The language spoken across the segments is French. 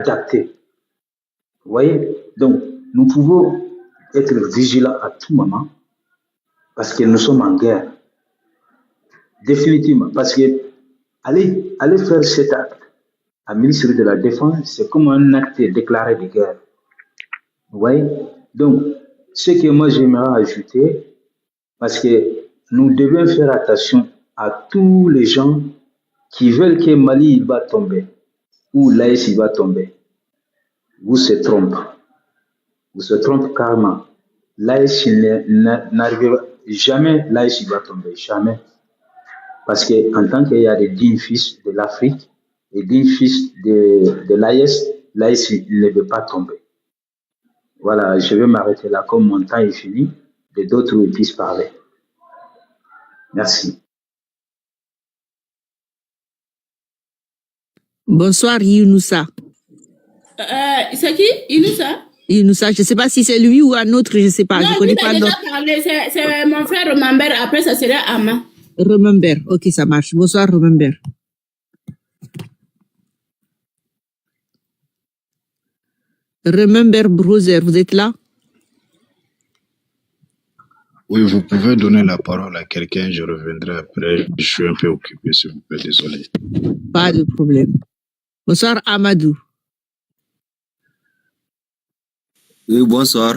adapté. Vous voyez? Donc, nous pouvons être vigilants à tout moment parce que nous sommes en guerre. Définitivement. Parce que aller faire cet acte à ministre de la Défense, c'est comme un acte déclaré de guerre. Vous voyez? Donc, ce que moi j'aimerais ajouter, parce que nous devons faire attention à tous les gens qui veulent que Mali va tomber ou l'AES va tomber. Vous se trompez. Vous se trompez carrément. L'AES n'arrivera jamais, l'AES va tomber, jamais. Parce qu'en tant qu'il y a des dignes fils de l'Afrique et dignes fils de l'AES, l'AES ne veut pas tomber. Voilà, je vais m'arrêter là, comme mon temps est fini, et d'autres puissent parler. Merci. Bonsoir, Younoussa. C'est qui? Younoussa? Younoussa, je ne sais pas si c'est lui ou un autre, je ne sais pas. Non, je connais pas déjà parlé, c'est mon frère Remember, après ça serait Ama. Remember, ok, ça marche. Bonsoir, Remember. Remember Brother, vous êtes là? Oui, vous pouvez donner la parole à quelqu'un, je reviendrai après. Je suis un peu occupé, s'il vous plaît, désolé. Pas de problème. Bonsoir, Amadou. Oui, bonsoir.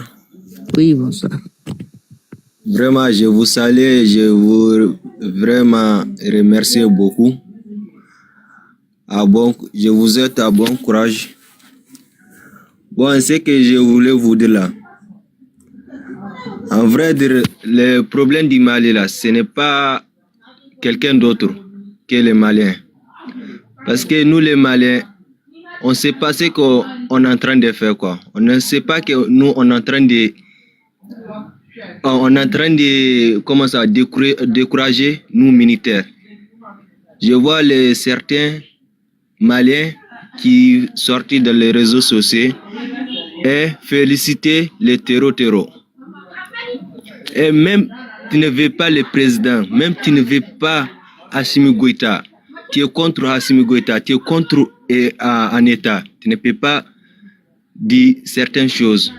Oui, bonsoir. Vraiment, je vous salue, je vous vraiment remercie beaucoup. Je vous souhaite un bon courage. Bon, ce que je voulais vous dire là, en vrai, le problème du Mali là, ce n'est pas quelqu'un d'autre que les Maliens. Parce que nous les Maliens, on ne sait pas ce qu'on est en train de faire quoi. On ne sait pas que nous on est en train de comment ça décourager nous militaires. Je vois certains Maliens qui sortent dans les réseaux sociaux et féliciter les terreaux. Et même tu ne veux pas le président, même tu ne veux pas Assimi Goïta, tu es contre Assimi Goïta, tu es contre un État, tu ne peux pas dire certaines choses,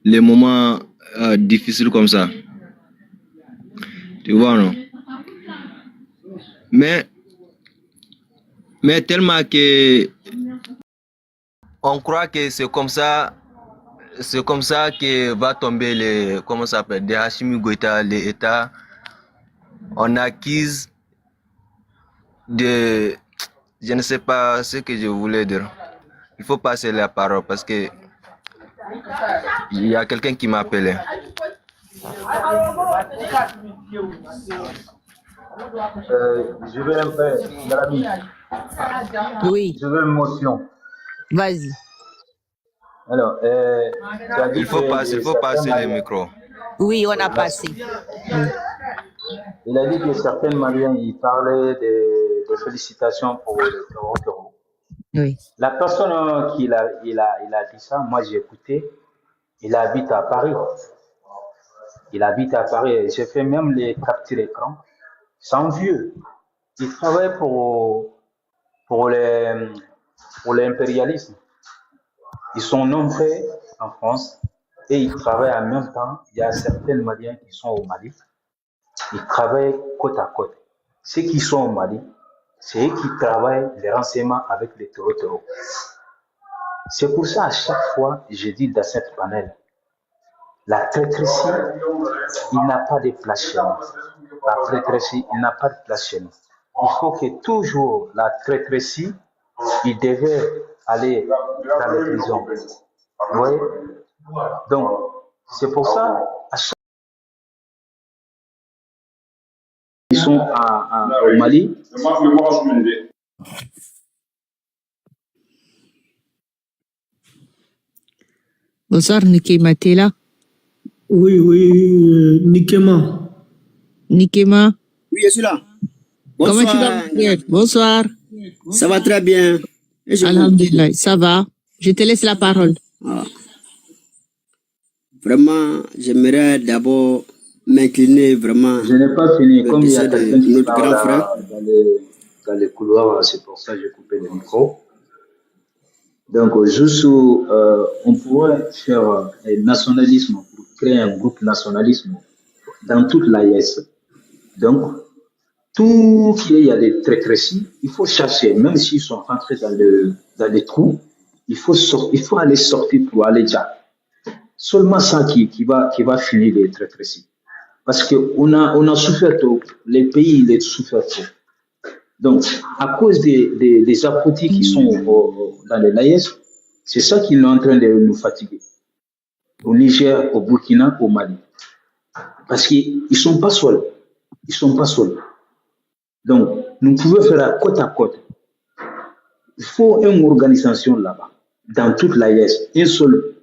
les moments difficiles comme ça. Tu vois, non? Mais tellement que on croit que c'est comme ça que va tomber comment ça s'appelle, de Assimi Goïta, l'État. On acquise de, je ne sais pas ce que je voulais dire. Il faut passer la parole parce que il y a quelqu'un qui m'appelait. Je vais un peu, Galami. Oui. Je veux une motion. Vas-y. Alors, il faut passer le micro. Oui, on a passé. Il a dit que certains Maliens, ils parlaient de félicitations pour le terreau. Oui. La personne qui il a dit ça, moi j'ai écouté, il habite à Paris. J'ai fait même les captures écran. C'est un vieux. Il travaille pour l'impérialisme. Ils sont nombreux en France et ils travaillent en même temps. Il y a certains Maliens qui sont au Mali. Ils travaillent côte à côte. Ceux qui sont au Mali, c'est eux qui travaillent les renseignements avec les terreaux. C'est pour ça, à chaque fois, je dis dans cette panel, la traîtresie, il n'a pas de place chez nous. La traîtresie, il n'a pas de place chez nous. Il faut que toujours la traîtresie, il devait aller dans les prisons. Vous voyez? Donc, c'est pour ça, à chaque ils sont au Mali. Bonsoir, Nikema, t'es là? Oui, Nikema. Nikema? Oui, je suis là. Bonsoir. Comment tu vas, Pierre? Bonsoir. Ça va très bien. Alhamdulillah, ça va. Je te laisse la parole. Ah. Vraiment, j'aimerais d'abord m'incliner vraiment. Je n'ai pas fini, comme il y a quelqu'un qui notre grand frère. Dans les couloirs, c'est pour ça que j'ai coupé le micro. Donc, juste, on pourrait faire un nationalisme, pour créer un groupe nationalisme dans toute l'AES. Donc, tout qu'il y a des traîtresses, il faut chercher, même s'ils sont rentrés dans les trous, il faut aller sortir pour aller dire. Seulement ça qui va finir les traîtresses. Parce qu'on on a souffert trop, les pays, ils ont souffert trop. Donc, à cause des abrutis qui sont dans les laïcs, c'est ça qui est en train de nous fatiguer. Au Niger, au Burkina, au Mali. Parce qu'ils ne sont pas seuls. Ils sont pas seuls. Donc, nous pouvons faire à côte. Il faut une organisation là-bas, dans toute l'AIS, une seule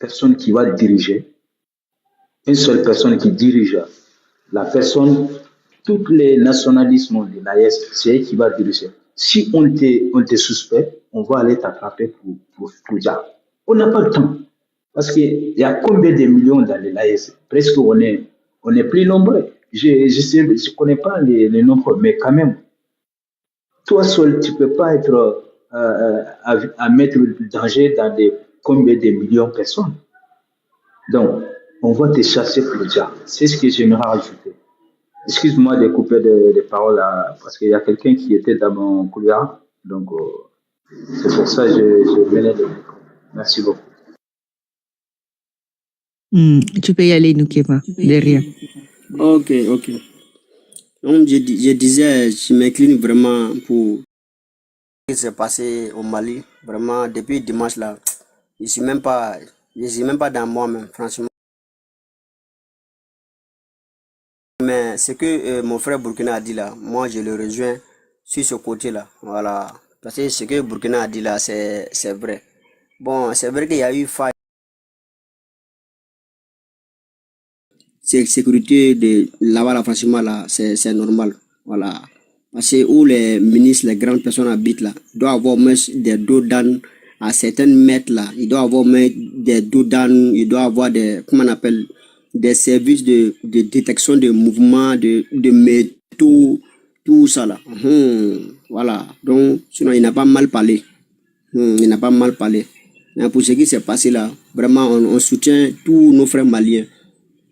personne qui va diriger, une seule personne qui dirige la personne, tous les nationalismes de l'AIS, c'est elle qui va diriger. Si on te suspecte, on va aller t'attraper pour dire. On n'a pas le temps. Parce qu'il y a combien de millions dans l'AIS? Presque on est plus nombreux. Je connais pas les nombres, mais quand même, toi seul, tu peux pas être à mettre le danger dans des combien de millions de personnes. Donc, on va te chasser pour le diable. C'est ce que j'aimerais rajouter. Excuse-moi de couper des paroles parce qu'il y a quelqu'un qui était dans mon couloir. Donc, c'est pour ça que je venais de micro. Merci beaucoup. Tu peux y aller, Nukema, derrière. Ok. Donc, je disais, je m'incline vraiment pour ce qui s'est passé au Mali. Vraiment, depuis dimanche là, je suis même pas dans moi-même, franchement. Mais ce que mon frère Burkina a dit là, moi je le rejoins sur ce côté-là. Voilà. Parce que ce que Burkina a dit là, c'est vrai. Bon, c'est vrai qu'il y a eu faille. Sécurité de là-bas, franchement, là, c'est normal. Voilà. Parce que où les ministres, les grandes personnes habitent là, doivent avoir même des dos d'âne à certains mètres là. Ils doivent avoir même des dos d'âne, ils doivent avoir des, comment on appelle, des services de détection de mouvements, de métaux, tout ça là. Voilà. Donc, sinon, il n'a pas mal parlé. Il n'a pas mal parlé. Mais pour ce qui s'est passé là, vraiment, on soutient tous nos frères maliens.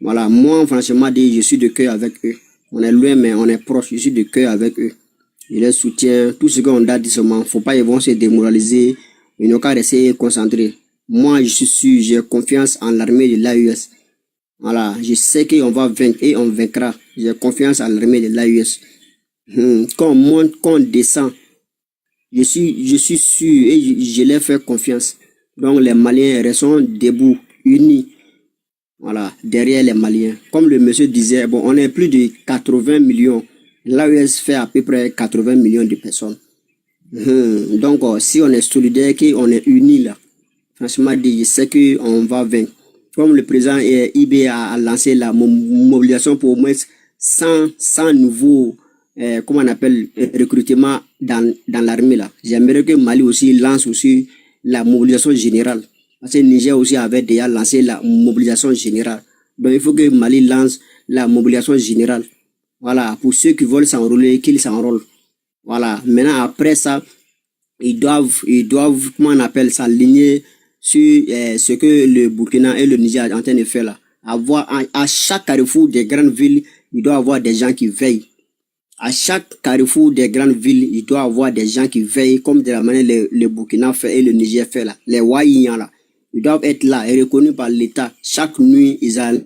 Voilà, moi, franchement, je suis de cœur avec eux. On est loin, mais on est proche. Je suis de cœur avec eux. Je les soutiens. Tout ce qu'on a dit seulement, faut pas, ils vont se démoraliser. Ils n'ont qu'à rester concentrés. Moi, je suis sûr, j'ai confiance en l'armée de l'AUS. Voilà, je sais qu'on va vaincre et on vaincra. J'ai confiance en l'armée de l'AUS. Quand on monte, quand on descend, je suis sûr et je leur fais confiance. Donc, les Maliens restent debout, unis. Voilà, derrière les Maliens. Comme le monsieur disait, bon, on est plus de 80 millions. L'AES fait à peu près 80 millions de personnes. Donc, si on est solidaire, qu'on est unis là, franchement, je sais qu'on va vaincre. Comme le président IB a lancé la mobilisation pour au moins 100 nouveaux, comment on appelle, recrutements dans l'armée là. J'aimerais que Mali aussi lance aussi la mobilisation générale. Parce que Niger aussi avait déjà lancé la mobilisation générale. Donc il faut que Mali lance la mobilisation générale. Voilà, pour ceux qui veulent s'enrôler, qu'ils s'enrôlent. Voilà, maintenant après ça, ils doivent, comment on appelle, s'aligner sur ce que le Burkina et le Niger sont en train de faire là. Avoir à chaque carrefour des grandes villes, il doit y avoir des gens qui veillent. À chaque carrefour des grandes villes, il doit y avoir des gens qui veillent, comme de la manière le Burkina fait et le Niger fait là. Les Waïnians là. Ils doivent être là et reconnus par l'État. Chaque nuit, ils ont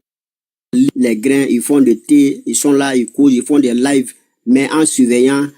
les grains, ils font des thé, ils sont là, ils causent, ils font des lives, mais en surveillant.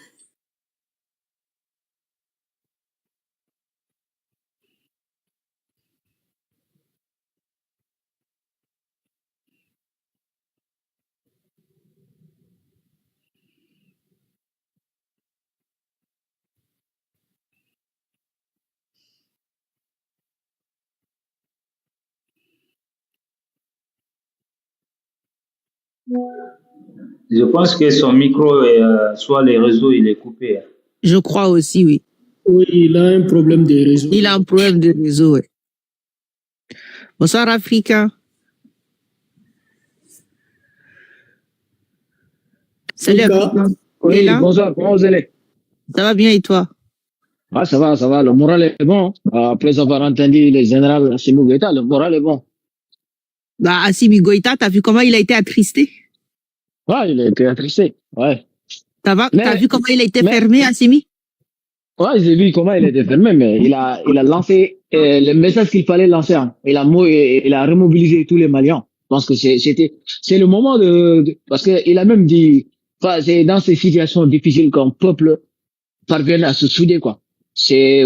Je pense que son micro, soit les réseaux, il est coupé. Je crois aussi, oui. Oui, il a un problème de réseau. Il a un problème de réseau, oui. Bonsoir, Africain. Salut, Africain. Oui, bonsoir, comment vous allez? Ça va bien et toi? Ah, ça va, le moral est bon. Après avoir entendu le général Assimi Goïta, le moral est bon. Bah, Assimi Goïta, t'as vu comment il a été attristé? Ouais, il a été attristé, ouais. T'as vu comment il a été fermé, Assimi? Ouais, j'ai vu comment il a été fermé, mais il a lancé le message qu'il fallait lancer. Hein. Il a remobilisé tous les Maliens. Je pense que c'est le moment parce que il a même dit, enfin, c'est dans ces situations difficiles qu'un peuple parvient à se souder, quoi. C'est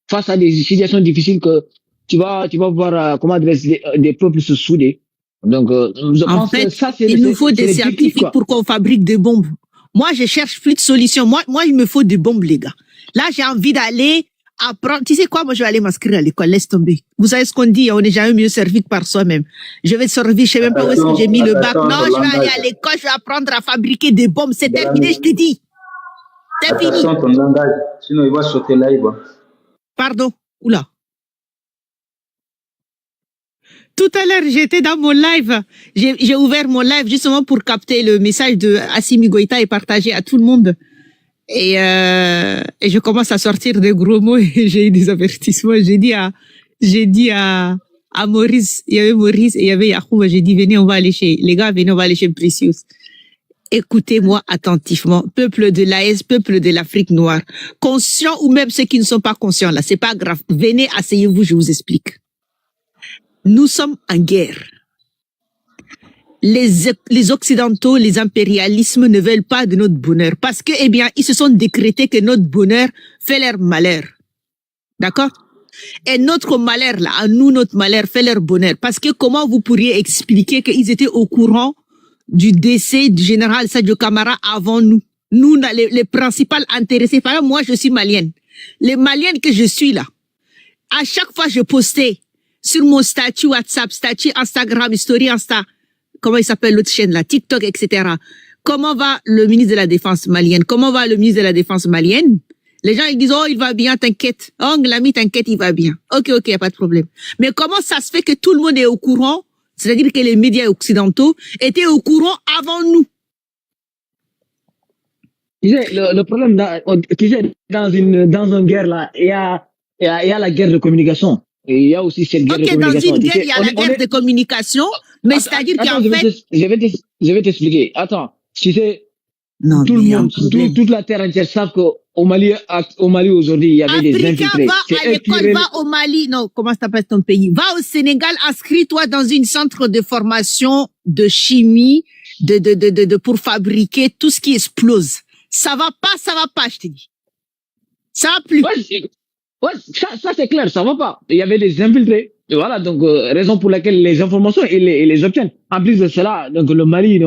face à des situations difficiles que tu vas voir comment des peuples se souder. Donc, je En pense fait, que ça, c'est il nous faut des le déclic, scientifiques quoi. pour qu'on fabrique des bombes. Moi, je cherche plus de solutions. Moi, il me faut des bombes, les gars. Là, j'ai envie d'aller apprendre. Tu sais quoi? Moi, je vais aller m'inscrire à l'école. Laisse tomber. Vous savez ce qu'on dit? On n'est jamais mieux servi que par soi-même. Je vais servir. Je sais même pas où est-ce que j'ai mis le bac. Non, je vais aller à l'école. Je vais apprendre à fabriquer des bombes. C'est terminé, je te dis. C'est fini. Attention ton langage, sinon il va sauter live. Pardon. Oula. Tout à l'heure, j'étais dans mon live. J'ai ouvert mon live justement pour capter le message de Assimi Goïta et partager à tout le monde. Et je commence à sortir des gros mots et j'ai eu des avertissements. J'ai dit à Maurice, il y avait Maurice et il y avait Yacoub. J'ai dit, venez, on va aller chez Precious. Écoutez-moi attentivement, peuple de l'AES, peuple de l'Afrique noire, conscients ou même ceux qui ne sont pas conscients là, c'est pas grave. Venez, asseyez-vous, je vous explique. Nous sommes en guerre. Les Occidentaux, les impérialismes ne veulent pas de notre bonheur parce que, eh bien, ils se sont décrétés que notre bonheur fait leur malheur. D'accord? Et notre malheur, là, à nous, notre malheur fait leur bonheur. Parce que comment vous pourriez expliquer qu'ils étaient au courant du décès du général Sadio Camara avant nous? Nous, les principaux intéressés. Par exemple, moi, je suis malienne. Les maliennes que je suis là, à chaque fois, je postais sur mon statut WhatsApp, statut Instagram, story Insta, comment il s'appelle l'autre chaîne là, TikTok, etc. Comment va le ministre de la Défense malienne? Comment va le ministre de la Défense malienne? Les gens, ils disent, oh, il va bien, t'inquiète. Oh, l'ami, t'inquiète, il va bien. Ok, y a pas de problème. Mais comment ça se fait que tout le monde est au courant? C'est-à-dire que les médias occidentaux étaient au courant avant nous. Tu sais, le problème, dans une guerre là, il y a la guerre de communication. Et il y a aussi cette guerre de communication. Dans une guerre, il y a la guerre de communication, mais c'est-à-dire qu'en fait... Je vais t'expliquer. Attends, tu sais, non, tout le monde, toute la terre entière savent qu'au Mali aujourd'hui, il y avait des infiltrés. Va à l'école, va au Mali, non, comment s'appelle ton pays? Va au Sénégal, inscris-toi dans une centre de formation de chimie, pour fabriquer tout ce qui explose. Ça va pas, je te dis. Ça va plus. Ouais, ça c'est clair, ça va pas. Il y avait des infiltrés. Et voilà, donc raison pour laquelle les informations ils les obtiennent. En plus de cela, donc le Mali,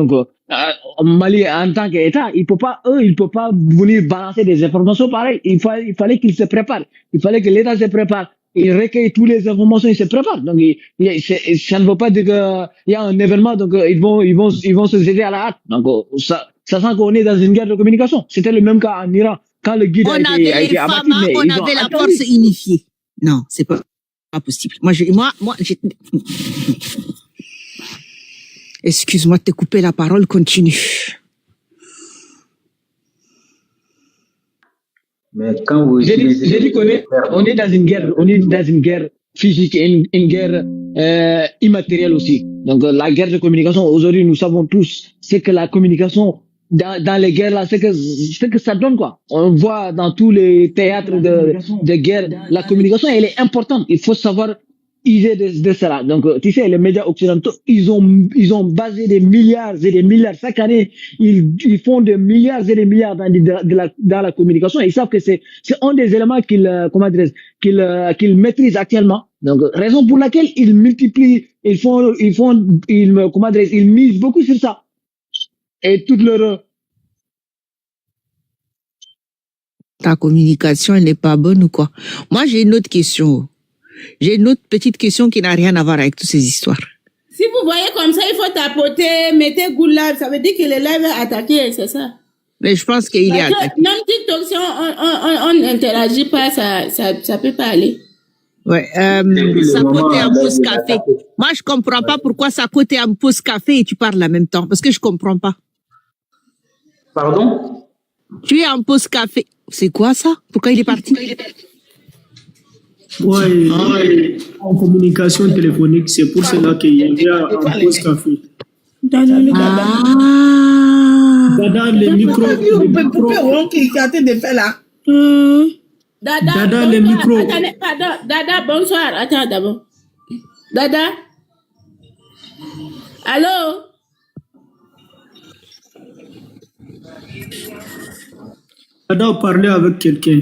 Mali en tant qu'État, il peut pas venir balancer des informations pareilles. Il fallait qu'il se prépare. Il fallait que l'État se prépare. Il recueille toutes les informations, il se prépare. Donc ça ne veut pas dire qu'il y a un événement, donc ils vont se jeter à la hâte. Donc ça sent qu'on est dans une guerre de communication. C'était le même cas en Iran. Quand le guide a été abattu, on avait la force unifiée. Non, c'est pas possible. Moi, excuse-moi de te couper la parole, continue. Mais quand vous j'ai dit qu'on est dans une guerre physique et une guerre immatérielle aussi. Donc la guerre de communication, aujourd'hui, nous savons tous ce que la communication dans les guerres là, c'est que ça donne quoi. On voit dans tous les théâtres de guerre, la communication elle est importante. Il faut savoir user de cela. Donc tu sais, les médias occidentaux, ils ont basé des milliards et des milliards chaque année. Ils font des milliards et des milliards dans la communication. Ils savent que c'est un des éléments qu'ils maîtrisent actuellement. Donc raison pour laquelle ils multiplient, ils misent beaucoup sur ça. Et toute leur... Ta communication, elle n'est pas bonne ou quoi? Moi, j'ai une autre question. J'ai une autre petite question qui n'a rien à voir avec toutes ces histoires. Si vous voyez comme ça, il faut tapoter, mettez good live. Ça veut dire que le live est attaqué, c'est ça? Mais je pense qu'il est attaqué. Même TikTok, si on n'interagit pas, ça peut pas aller. Ouais, Sakote en pause café. Moi, je comprends pas pourquoi Sakote en pause café et tu parles en même temps. Parce que je comprends pas. Pardon? Tu es en pause café. C'est quoi ça? Pourquoi il est parti? Ouais, en communication téléphonique, c'est pour cela qu'il y avait un pause café. Dada, le micro. Dada, le micro. Attendez, pardon. Dada, bonsoir. Attends d'abord. Dada. Allô? Dada parlait avec quelqu'un.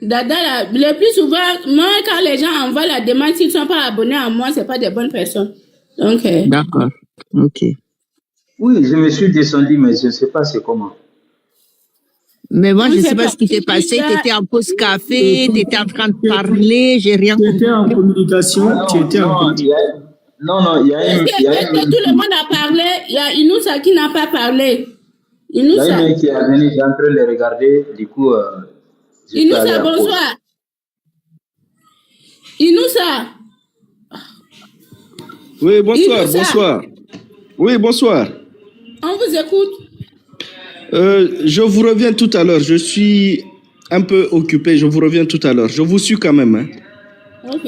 Dada, le plus souvent, moi, quand les gens envoient la demande, s'ils ne sont pas abonnés à moi, ce pas des bonnes personnes. Donc, D'accord. Ok. Oui, je me suis descendu, mais je ne sais pas c'est comment. Mais moi, Oui, je ne c'est sais pas pas- ce qui t'est passé. il Tu a- étais en pause café, tu étais en train de parler, j'ai rien Tu compris. étais en communication, tu étais en Non, communication. il y a Est-ce une, que, il y a est-ce une, que tout le monde a parlé? Il y a Inoussa qui n'a pas parlé. il y a Inoussa. une qui est venue, j'ai en train de les regarder, du coup, je peux aller Inoussa, à pause. bonsoir. Inoussa. Oui, bonsoir, Inoussa. bonsoir. Oui, bonsoir. On vous écoute. Je vous reviens tout à l'heure. Je suis un peu occupé. Je vous reviens tout à l'heure. Je vous suis quand même. Hein. Ok.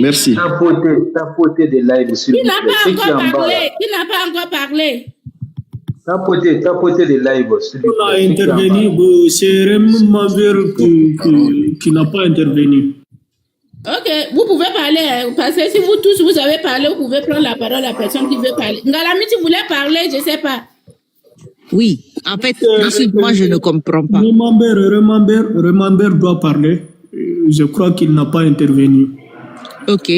Merci. Tapoter des lives, s'il Qui vous n'a plaît. pas Ceux qui encore en bas, parlé? là. Qui n'a pas encore parlé? Tapoter des lives, s'il vous On a plaît. Ceux qui en bas. intervenu, c'est Raymond Mambert qui n'a pas intervenu. Ok, vous pouvez parler, hein, parce que si vous tous vous avez parlé, vous pouvez prendre la parole à la personne qui veut parler. Ngalami, tu voulais parler, je ne sais pas. Oui, en fait, ensuite, moi, je ne comprends pas. Remambert doit parler. Je crois qu'il n'a pas intervenu. Ok.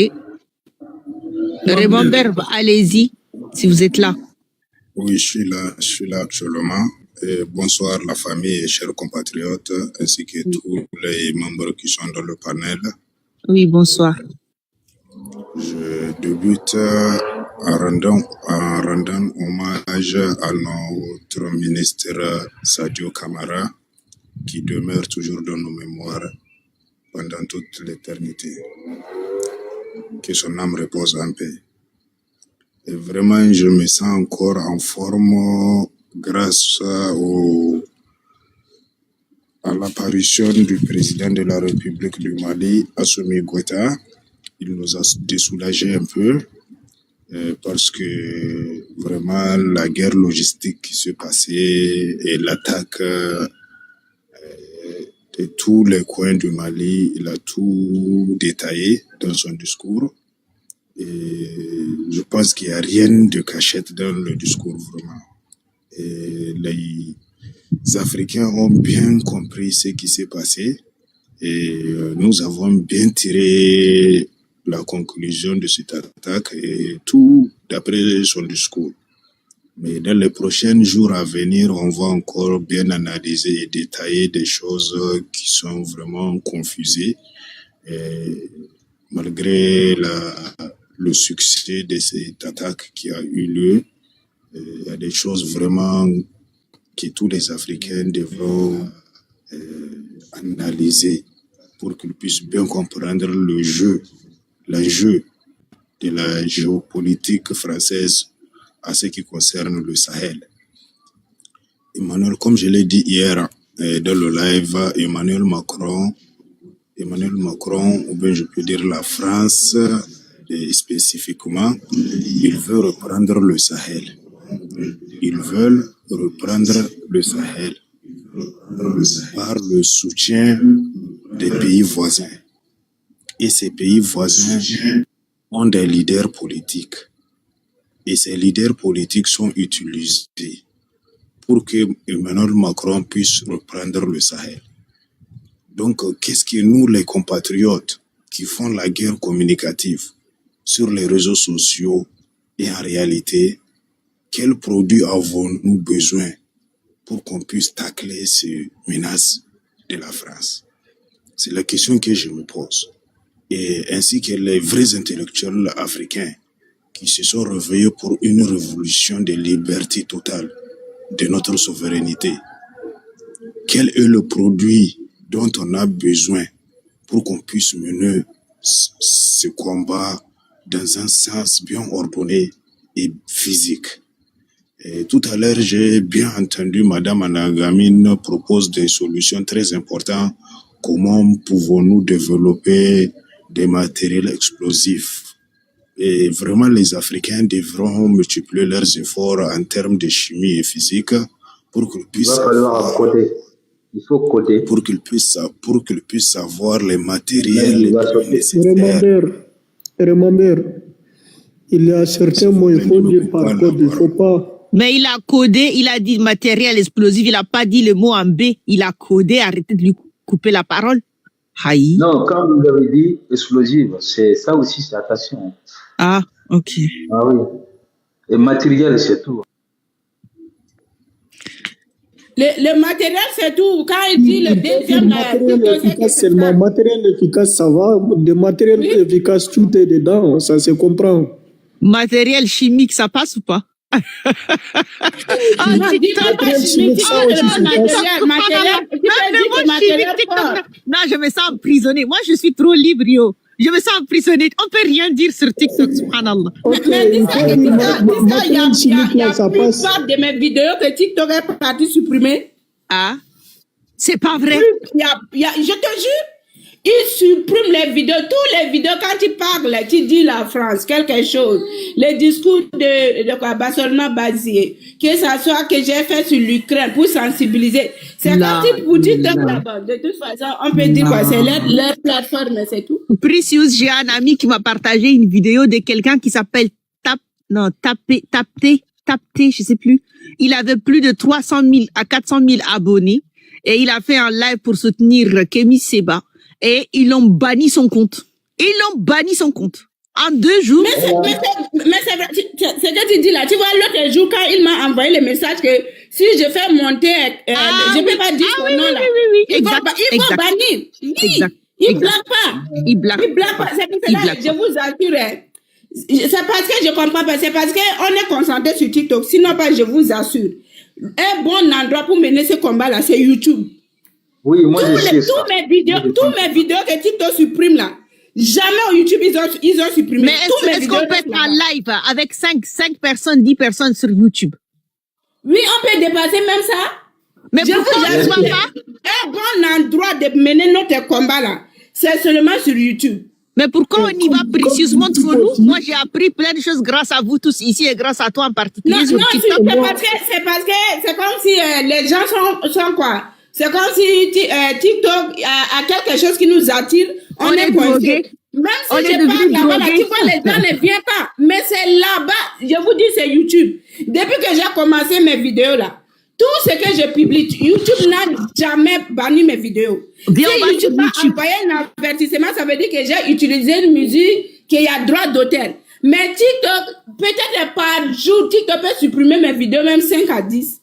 Remember, allez-y, si vous êtes là. Oui, je suis là actuellement. Et bonsoir la famille et chers compatriotes, ainsi que tous les membres qui sont dans le panel. Oui, bonsoir. Je débute en rendant hommage à notre ministre Sadio Kamara, qui demeure toujours dans nos mémoires pendant toute l'éternité. Que son âme repose en paix. Et vraiment, je me sens encore en forme grâce à l'apparition du président de la République du Mali, Assimi Goïta. Il nous a désoulagés un peu parce que vraiment la guerre logistique qui se passait et l'attaque de tous les coins du Mali, il a tout détaillé dans son discours. Et je pense qu'il n'y a rien de cachette dans le discours vraiment. Et les Africains ont bien compris ce qui s'est passé et nous avons bien tiré la conclusion de cette attaque et tout d'après son discours. Mais dans les prochains jours à venir, on va encore bien analyser et détailler des choses qui sont vraiment confusées. Et malgré le succès de cette attaque qui a eu lieu, il y a des choses vraiment que tous les Africains devront analyser pour qu'ils puissent bien comprendre l'enjeu de la géopolitique française à ce qui concerne le Sahel. Emmanuel, comme je l'ai dit hier dans le live, Emmanuel Macron, ou bien je peux dire la France spécifiquement, il veut reprendre le Sahel. Ils veulent reprendre le Sahel par le soutien des pays voisins. Et ces pays voisins ont des leaders politiques. Et ces leaders politiques sont utilisés pour que Emmanuel Macron puisse reprendre le Sahel. Donc, qu'est-ce que nous, les compatriotes, qui font la guerre communicative sur les réseaux sociaux et en réalité, quels produits avons-nous besoin pour qu'on puisse tacler ces menaces de la France? C'est la question que je me pose. Et ainsi que les vrais intellectuels africains qui se sont réveillés pour une révolution de liberté totale de notre souveraineté. Quel est le produit dont on a besoin pour qu'on puisse mener ce combat dans un sens bien ordonné et physique? Et tout à l'heure, j'ai bien entendu Madame Anagamine propose des solutions très importantes comment pouvons-nous développer des matériels explosifs. Et vraiment, les Africains devront multiplier leurs efforts en termes de chimie et physique pour qu'ils Il puissent va falloir coder. Il faut coder. pour qu'ils puissent avoir les matériels les plus nécessaires. Remember, il y a certains mots, il faut dire par code, il ne faut pas. Mais il a codé, il a dit matériel explosif, il n'a pas dit le mot en B. Il a codé, arrêtez de lui couper la parole. Aïe. Non, quand vous avez dit explosive, c'est ça aussi, c'est attention. Ah, ok. Ah oui. Et matériel, c'est tout. Le matériel, c'est tout. Quand il dit le deuxième, Matériel efficace seulement. Matériel efficace, ça va. De matériel efficace, tout est dedans. Ça se comprend. Matériel chimique, ça passe ou pas? Ah, non, dis pas chimique, non, je me sens emprisonnée. Moi, je suis trop libre, yo. Je me sens emprisonnée. On peut rien dire sur TikTok, subhanallah. Mais dis ça, il y a plus de mes vidéos que TikTok est parti supprimer. Ah, c'est pas vrai. Je te jure, il supprime les vidéos, toutes les vidéos, quand tu parles, tu dis la France, quelque chose, les discours de quoi, Barcelona basé, que ça soit que j'ai fait sur l'Ukraine pour sensibiliser. C'est quand tu pour TikTok là-bas. De toute façon, on peut dire quoi, c'est leur plateforme, c'est tout. Precious, j'ai un ami qui m'a partagé une vidéo de quelqu'un qui s'appelle Tapté, je sais plus. Il avait plus de 300 000 à 400 000 abonnés et il a fait un live pour soutenir Kémy Séba. Et ils l'ont banni son compte. En 2 jours. Mais c'est vrai, c'est que tu dis là. Tu vois, l'autre jour, quand il m'a envoyé le message que si je fais monter, je ne peux pas dire son nom là. Oui, il faut bannir. Il ne blague pas. Il blague pas. C'est pour cela que je vous assure. C'est parce que je comprends pas. C'est parce qu'on est concentré sur TikTok. Sinon, pas, je vous assure. Un bon endroit pour mener ce combat là, c'est YouTube. Oui, moi je sais ça. Tous mes vidéos que TikTok supprime là, jamais au YouTube ils ont supprimé. Mais est-ce qu'on peut être en live avec 5 personnes, 10 personnes sur YouTube? Oui, on peut dépasser même ça. Mais pourquoi on ne voit pas? Un bon endroit de mener notre combat là, c'est seulement sur YouTube. Mais pourquoi on y va précieusement pour nous? Moi, j'ai appris plein de choses grâce à vous tous ici et grâce à toi en particulier. Non, c'est parce que c'est comme si les gens sont quoi? C'est comme si TikTok a quelque chose qui nous attire. On est coincé. Même si je parle là-bas, tu vois, les gens ne viennent pas. Mais c'est là-bas, je vous dis, c'est YouTube. Depuis que j'ai commencé mes vidéos là, tout ce que je publie, YouTube n'a jamais banni mes vidéos. Si YouTube m'a envoyé un avertissement, ça veut dire que j'ai utilisé une musique qui a droit d'auteur. Mais TikTok, peut-être par jour, TikTok peut supprimer mes vidéos, même 5 à 10.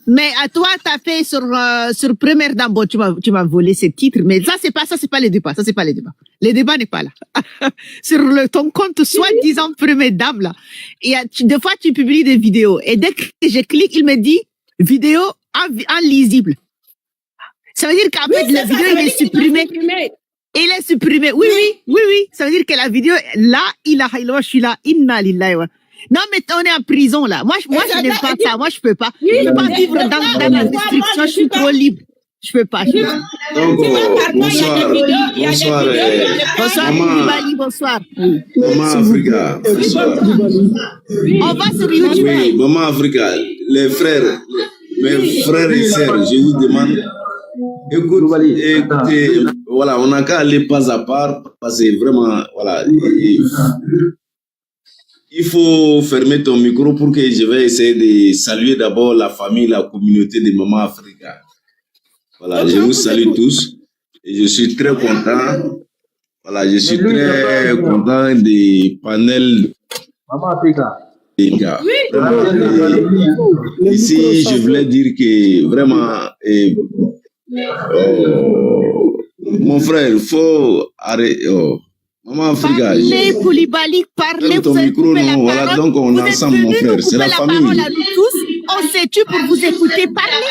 Mais à toi, t'as fait sur Première Dame, bon, tu m'as volé ce titre, mais ça, c'est pas les débats, Le débat n'est pas là. Sur ton compte, soi-disant Première Dame, là. Et des fois, tu publies des vidéos. Et dès que je clique, il me dit, vidéo illisible. Ça veut dire qu'en fait, la vidéo, elle est supprimée. Il est supprimé. Oui. Ça veut dire que la vidéo, là, je suis là, inna lillahi wa. Non, mais on est en prison, là. Moi, je n'aime pas ça. Moi, je peux pas. Je peux pas vivre dans la restriction. Je suis trop libre. Je peux pas. Donc, bonsoir, Bali, bonsoir. Maman Africa. On va sur YouTube. Oui, Maman Africa. Les frères, mes frères et sœurs, je vous demande. Écoutez, voilà, on n'a qu'à aller pas à part, parce que vraiment, voilà, il faut fermer ton micro pour que je vais essayer de saluer d'abord la famille, la communauté de Maman Africa. Voilà, je vous salue tous et je suis très content. Voilà, je suis très content des panels. Maman Africa. Ici, je voulais dire que vraiment, mon frère, il faut arrêter. Maman Africa. Parlez, Koulibaly, parlez. Ton micro, non, voilà, donc on est ensemble, mon frère. C'est la famille. Parole à nous tous. On s'est tué pour vous écouter parler.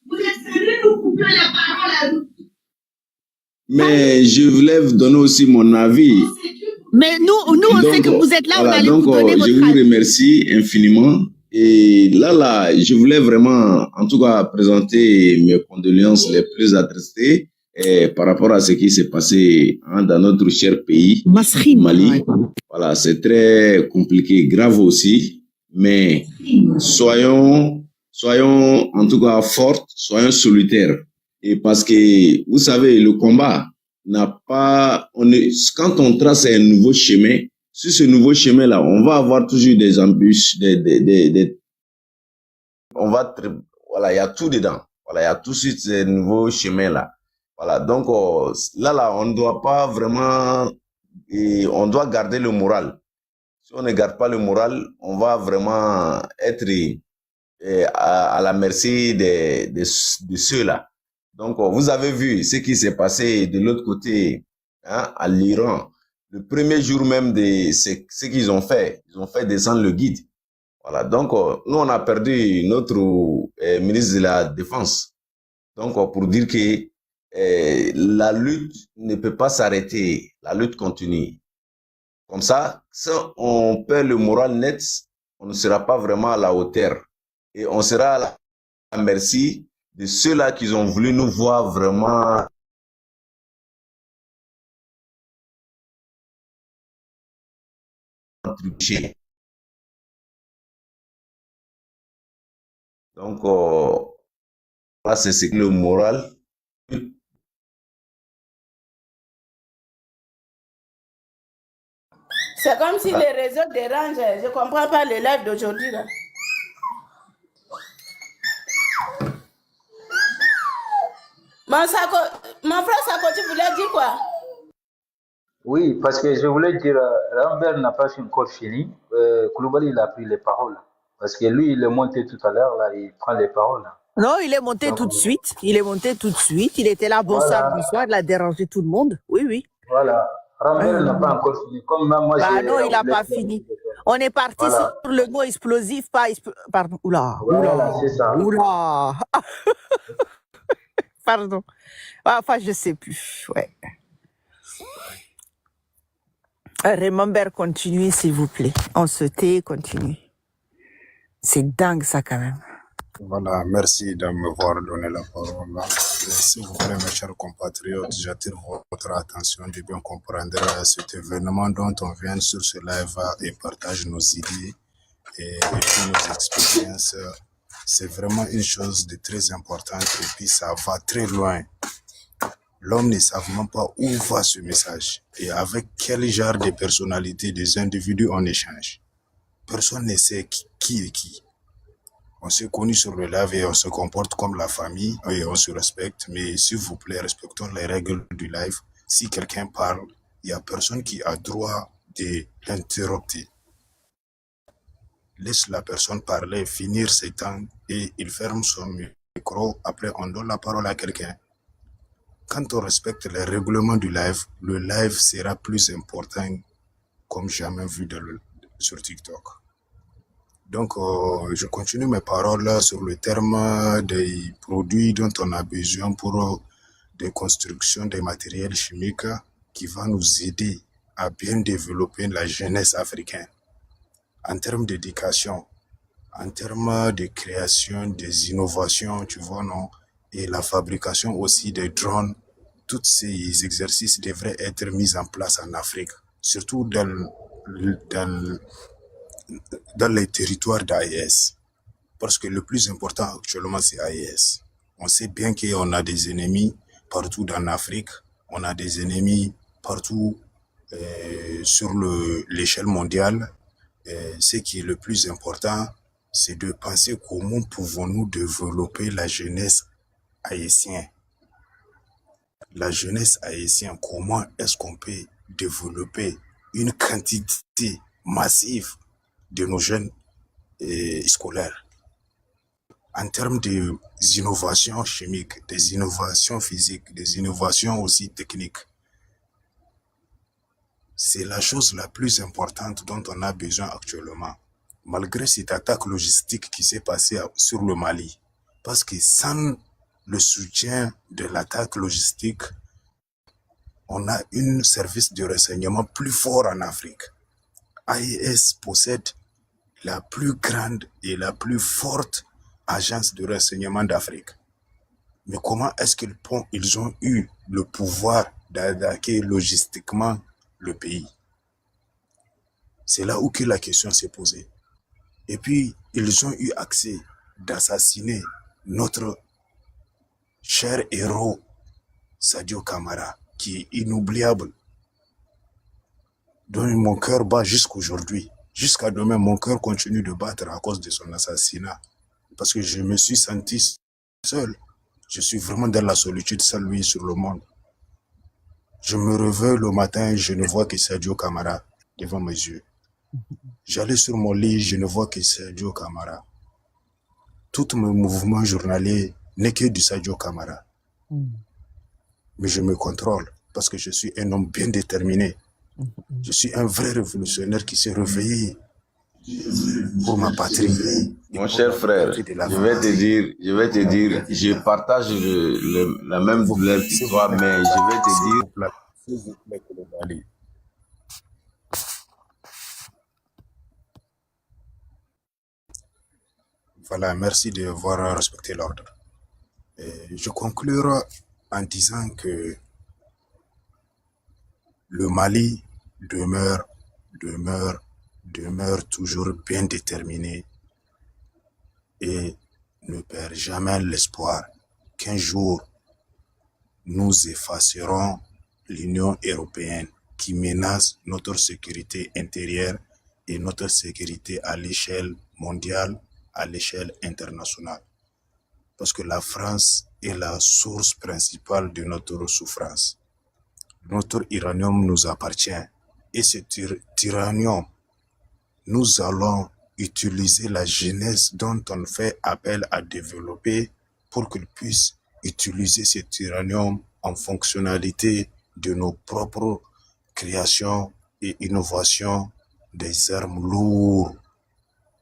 Vous êtes venu nous couper la parole à nous. Mais je voulais vous donner aussi mon avis. Mais nous on sait que vous êtes là, voilà, on allait vous donner votre avis. Je vous remercie infiniment. Et là, je voulais vraiment, en tout cas, présenter mes condoléances les plus attristées par rapport à ce qui s'est passé dans notre cher pays, Mali. Voilà, c'est très compliqué, grave aussi, mais soyons en tout cas forts, soyons solitaires. Et parce que, vous savez, le combat n'a pas... quand on trace un nouveau chemin, sur ce nouveau chemin-là, on va avoir toujours des embûches, voilà, il y a tout dedans. Voilà, il y a tout sur ces nouveaux chemins-là. Voilà, donc là, on ne doit pas vraiment... Et on doit garder le moral. Si on ne garde pas le moral, on va vraiment être à la merci de ceux-là. Donc, vous avez vu ce qui s'est passé de l'autre côté, hein, à l'Iran. Le premier jour même de ce qu'ils ont fait, ils ont fait descendre le guide. Voilà, donc nous, on a perdu notre ministre de la Défense. Donc, pour dire que la lutte ne peut pas s'arrêter, la lutte continue. Comme ça, si on perd le moral net, on ne sera pas vraiment à la hauteur. Et on sera à la merci de ceux-là qui ont voulu nous voir vraiment tricher. Donc, là, c'est le moral. C'est comme si les réseaux dérangent. Je ne comprends pas les lives d'aujourd'hui. Mon frère Sako, tu voulais dire quoi? Oui, parce que je voulais dire, Rambert n'a pas encore fini. Koulibaly, il a pris les paroles. Parce que lui, il est monté tout à l'heure, là, il prend les paroles. Non, il est monté tout de suite. Il est monté tout de suite. Il était là, bonsoir, bonsoir, il a dérangé tout le monde. Oui, oui. Voilà. Rambert n'a pas encore fini. Comme moi, non, il n'a pas fini. On est parti sur le mot explosif, pas pardon. Oula. Voilà, c'est ça. Oula. Pardon. Enfin, je sais plus. Ouais. Remember, continuez, s'il vous plaît. On se tait, continuez. C'est dingue, ça, quand même. Voilà, merci de m'avoir donné la parole. S'il vous plaît, mes chers compatriotes, j'attire votre attention de bien comprendre cet événement dont on vient sur ce live et partage nos idées et puis nos expériences. C'est vraiment une chose de très importante et puis ça va très loin. L'homme ne sait même pas où va ce message et avec quel genre de personnalité des individus on échange. Personne ne sait qui est qui. On s'est connus sur le live et on se comporte comme la famille et on se respecte. Mais s'il vous plaît, respectons les règles du live. Si quelqu'un parle, il n'y a personne qui a droit de l'interrompre. Laisse la personne parler, finir ses temps et il ferme son micro. Après, on donne la parole à quelqu'un. Quand on respecte les règlements du live, le live sera plus important comme jamais vu sur TikTok. Donc, je continue mes paroles sur le terme des produits dont on a besoin pour des constructions des matériels chimiques qui vont nous aider à bien développer la jeunesse africaine. En termes d'éducation, en termes de création, des innovations, tu vois, non? Et la fabrication aussi des drones, tous ces exercices devraient être mis en place en Afrique, surtout dans les territoires d'AES. Parce que le plus important actuellement, c'est AES. On sait bien qu'on a des ennemis partout dans l'Afrique. On a des ennemis partout sur l'échelle mondiale. Ce qui est le plus important, c'est de penser comment pouvons-nous développer la jeunesse haïtienne. La jeunesse haïtienne, comment est-ce qu'on peut développer une quantité massive de nos jeunes scolaires en termes d'innovations chimiques, des innovations physiques, des innovations aussi techniques. C'est la chose la plus importante dont on a besoin actuellement, malgré cette attaque logistique qui s'est passée sur le Mali. Parce que sans le soutien de l'attaque logistique, on a un service de renseignement plus fort en Afrique. AES possède la plus grande et la plus forte agence de renseignement d'Afrique. Mais comment est-ce qu'ils ont eu le pouvoir d'attaquer logistiquement le pays. C'est là où que la question s'est posée. Et puis, ils ont eu accès d'assassiner notre cher héros, Sadio Camara, qui est inoubliable, dont mon cœur bat jusqu'aujourd'hui. Jusqu'à demain, mon cœur continue de battre à cause de son assassinat. Parce que je me suis senti seul. Je suis vraiment dans la solitude, seul lui sur le monde. Je me réveille le matin, je ne vois que Sadio Camara devant mes yeux. J'allais sur mon lit, je ne vois que Sadio Camara. Tous mes mouvements journaliers n'est que du Sadio Camara. Mais je me contrôle parce que je suis un homme bien déterminé. Je suis un vrai révolutionnaire qui s'est réveillé pour ma patrie. Mon cher frère, je vais te dire, je partage la même douleur que toi, mais je vais te dire... S'il vous plaît, Koulibaly. Voilà, merci d'avoir respecté l'ordre. Je conclurai en disant que le Mali demeure toujours bien déterminé et ne perd jamais l'espoir qu'un jour nous effacerons l'Union européenne qui menace notre sécurité intérieure et notre sécurité à l'échelle mondiale, à l'échelle internationale. Parce que la France est la source principale de notre souffrance. Notre uranium nous appartient et ce uranium, nous allons utiliser la jeunesse dont on fait appel à développer pour qu'ils puissent utiliser cet uranium en fonctionnalité de nos propres créations et innovations des armes lourdes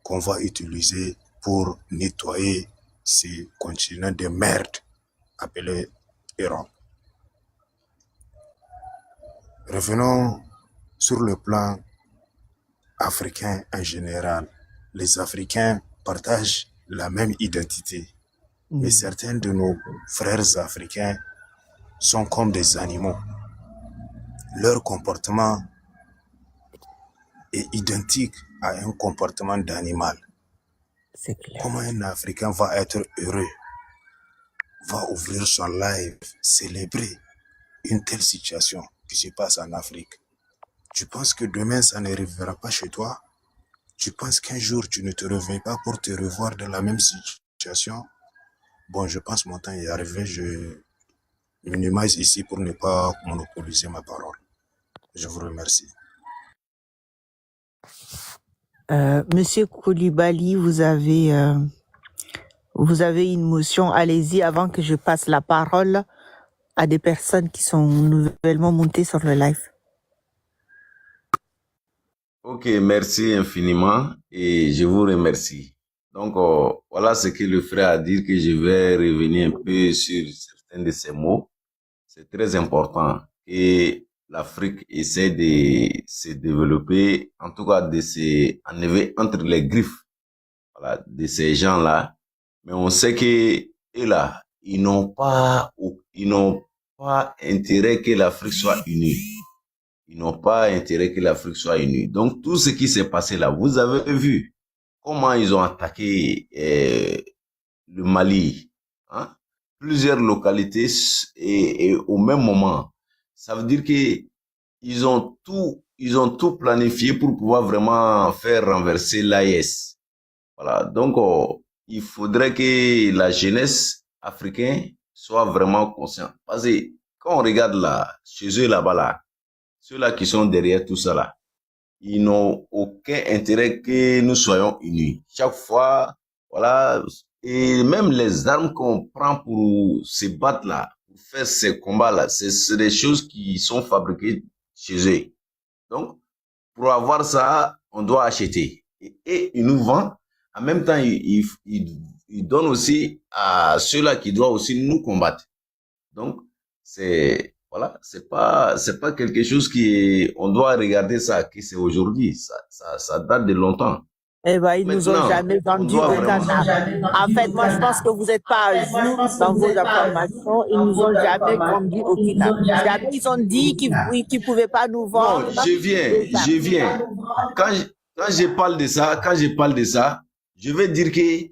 qu'on va utiliser pour nettoyer ces continents de merde appelés Europe. Revenons sur le plan africain en général. Les Africains partagent la même identité, mais certains de nos frères africains sont comme des animaux. Leur comportement est identique à un comportement d'animal. C'est clair. Comment un Africain va être heureux, va ouvrir son live, célébrer une telle situation qui se passe en Afrique? Tu penses que demain, ça n'arrivera pas chez toi? Tu penses qu'un jour, tu ne te réveilles pas pour te revoir dans la même situation? Bon, je pense que mon temps est arrivé. Je minimise ici pour ne pas monopoliser ma parole. Je vous remercie. Monsieur Koulibaly, vous avez une motion. Allez-y avant que je passe la parole à des personnes qui sont nouvellement montées sur le live. Ok, merci infiniment et je vous remercie. Donc, voilà ce que le frère a dit, que je vais revenir un peu sur certains de ces mots. C'est très important et l'Afrique essaie de se développer, en tout cas de se enlever entre les griffes, voilà, de ces gens-là. Mais on sait que eux là, ils n'ont pas intérêt que l'Afrique soit unie. Ils n'ont pas intérêt que l'Afrique soit unie. Donc, tout ce qui s'est passé là, vous avez vu comment ils ont attaqué le Mali, hein? Plusieurs localités et au même moment. Ça veut dire que ils ont tout planifié pour pouvoir vraiment faire renverser l'AES. Voilà. Donc, il faudrait que la jeunesse africaine soit vraiment consciente. Parce que quand on regarde là, chez eux là-bas là, ceux-là qui sont derrière tout ça là, ils n'ont aucun intérêt que nous soyons unis. Chaque fois, voilà, et même les armes qu'on prend pour se battre là, pour faire ces combats là, c'est des choses qui sont fabriquées chez eux. Donc, pour avoir ça, on doit acheter. Et ils nous vendent. En même temps, ils donnent aussi à ceux-là qui doivent aussi nous combattre. Donc, voilà, c'est pas quelque chose on doit regarder ça, que c'est aujourd'hui. Ça date de longtemps. Eh ben, ils nous ont Maintenant, jamais on vendu doit au vraiment... Ghana. En fait, moi, je pense que vous n'êtes pas à jour dans vos informations. Ils nous ont jamais vendu au Kidal. Jamais ils ont dit qu'ils ne pouvaient pas nous Non, vendre. je viens. Quand je parle de ça, je vais dire que,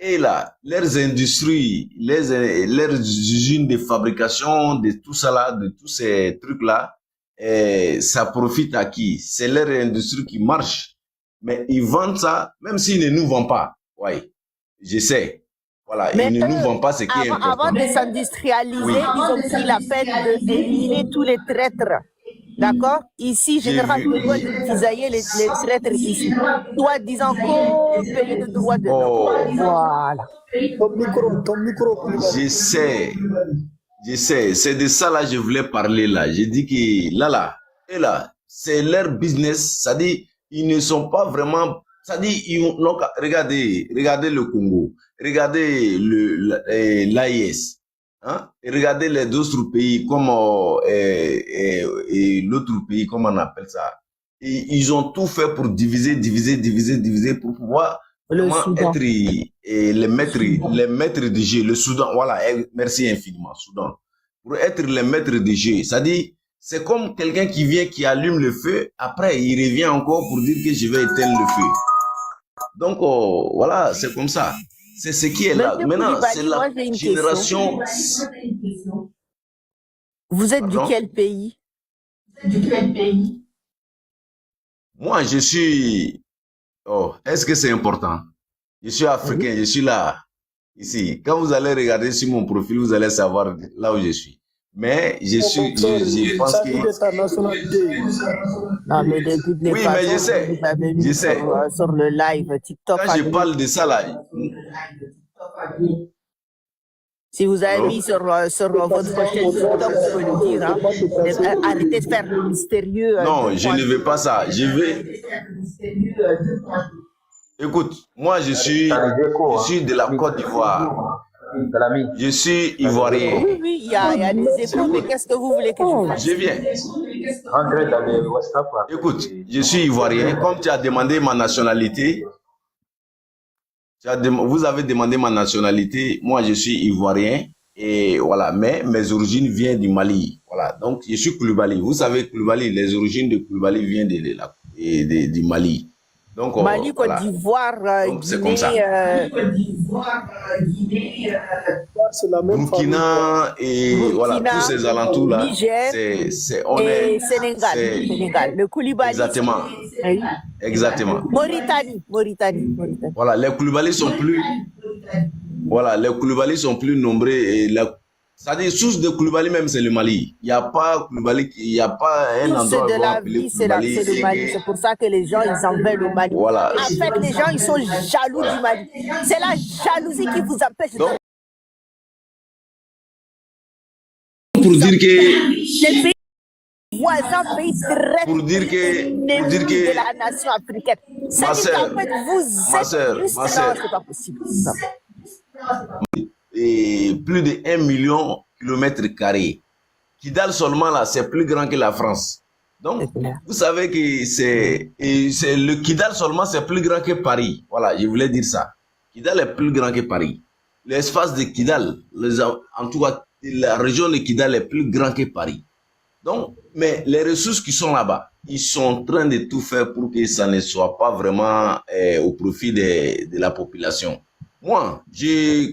et là, leurs industries, leurs usines de fabrication, de tout ça là, de tous ces trucs-là, ça profite à qui? C'est leur industrie qui marche. Mais ils vendent ça, même s'ils ne nous vendent pas. Oui, je sais. Voilà, Mais ils ne nous vendent pas ce qui est avant important. de s'industrialiser, Oui. ils ont pris la peine d'éliminer tous les traîtres. D'accord? Ici, Général de Gaulle cisaillait les traîtres ici. Toi, disant qu'au pays de droit de l'homme. Voilà. Ton micro. Je sais. C'est de ça là je voulais parler là. J'ai dit que là, c'est leur business. Ça dit, ils ne sont pas vraiment... Ça dit, regardez le Congo. Regardez l'AIS. Hein? Et regardez les autres pays comme l'autre pays, comment on appelle ça. Et ils ont tout fait pour diviser pour pouvoir vraiment être les maîtres du jeu. Le Soudan, voilà, merci infiniment, Soudan. Pour être les maîtres du jeu. C'est-à-dire, c'est comme quelqu'un qui vient, qui allume le feu, après il revient encore pour dire que je vais éteindre le feu. Donc, voilà, c'est comme ça. C'est ce qui est là. Maintenant, c'est la génération... Vous êtes de quel pays? Moi, je suis... Oh, est-ce que c'est important? Je suis africain, je suis là, ici. Quand vous allez regarder sur mon profil, vous allez savoir là où je suis. Mais je pense que... Non, mais de toutes les façons, mais je sais. vous avez mis sur le live TikTok. Quand je parle de ça là... Si vous avez mis sur votre chaîne TikTok, vous pouvez le dire. Hein. Arrêtez de faire le mystérieux. Non, je ne veux pas ça. Je vais... Écoute, moi je suis de la Côte d'Ivoire. Je suis ivoirien. Oui, il y a des échos, mais qu'est-ce que vous voulez que je fasse? Je viens. Écoute, je suis ivoirien. Comme tu as demandé ma nationalité, vous avez demandé ma nationalité, moi je suis ivoirien. Et voilà, mais mes origines viennent du Mali. Voilà, donc je suis Koulibaly. Vous savez, Koulibaly, les origines de Koulibaly viennent du Mali. Donc, Mali, Côte d'Ivoire, Guinée, Burkina et voilà, tous ces alentours-là. Niger et Sénégal. Le Koulibaly. Exactement. Exactement. Mauritanie. Voilà, les Koulibaly sont plus nombreux et c'est-à-dire, source de Koulibaly même, c'est le Mali. Il n'y a pas Koulibaly, il n'y a pas un endroit où appeler Koulibaly. C'est le Mali. C'est pour ça que les gens, ils en veulent au Mali. Voilà. En fait, les gens, ils sont jaloux du Mali. C'est la jalousie qui vous empêche de... Pour dire que... Les pays voisins, pays très... Pour dire que... de la nation africaine. Ma sœur, en fait, vous êtes... c'est pas possible. Et plus de 1 million kilomètres carrés. Kidal seulement là, c'est plus grand que la France. Donc, vous savez que le Kidal seulement, c'est plus grand que Paris. Voilà, je voulais dire ça. Kidal est plus grand que Paris. L'espace de Kidal, en tout cas, la région de Kidal est plus grand que Paris. Donc, mais les ressources qui sont là-bas, ils sont en train de tout faire pour que ça ne soit pas vraiment au profit de la population. Moi,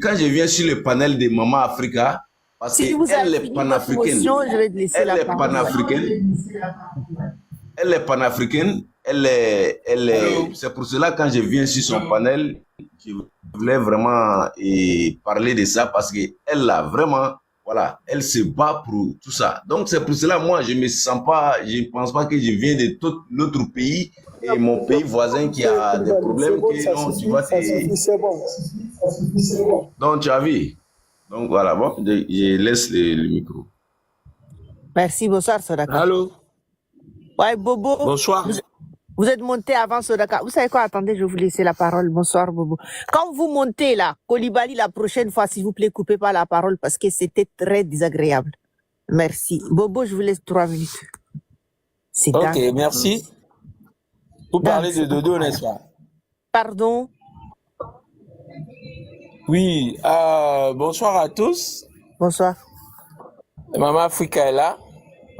quand je viens sur le panel de Maman Africa, parce qu'elle est panafricaine, c'est pour cela quand je viens sur son panel, je voulais vraiment parler de ça parce qu'elle a vraiment, voilà, elle se bat pour tout ça. Donc c'est pour cela, moi, je ne pense pas que je viens de tout l'autre pays et mon pays voisin qui a des problèmes que non, tu vois, donc tu as vu. Donc voilà, bon, je laisse le micro. Merci, bonsoir Sodaka. Allô? Ouais, Bobo. Bonsoir. Vous êtes monté avant Sodaka. Vous savez quoi? Attendez, je vais vous laisser la parole. Bonsoir, Bobo. Quand vous montez là, Koulibaly, la prochaine fois, s'il vous plaît, coupez pas la parole parce que c'était très désagréable. Merci. Bobo, je vous laisse 3 minutes. Ok, merci. Vous parlez de Dodo, n'est-ce pas? Pardon? Oui, bonsoir à tous. Bonsoir. Maman Africa est là.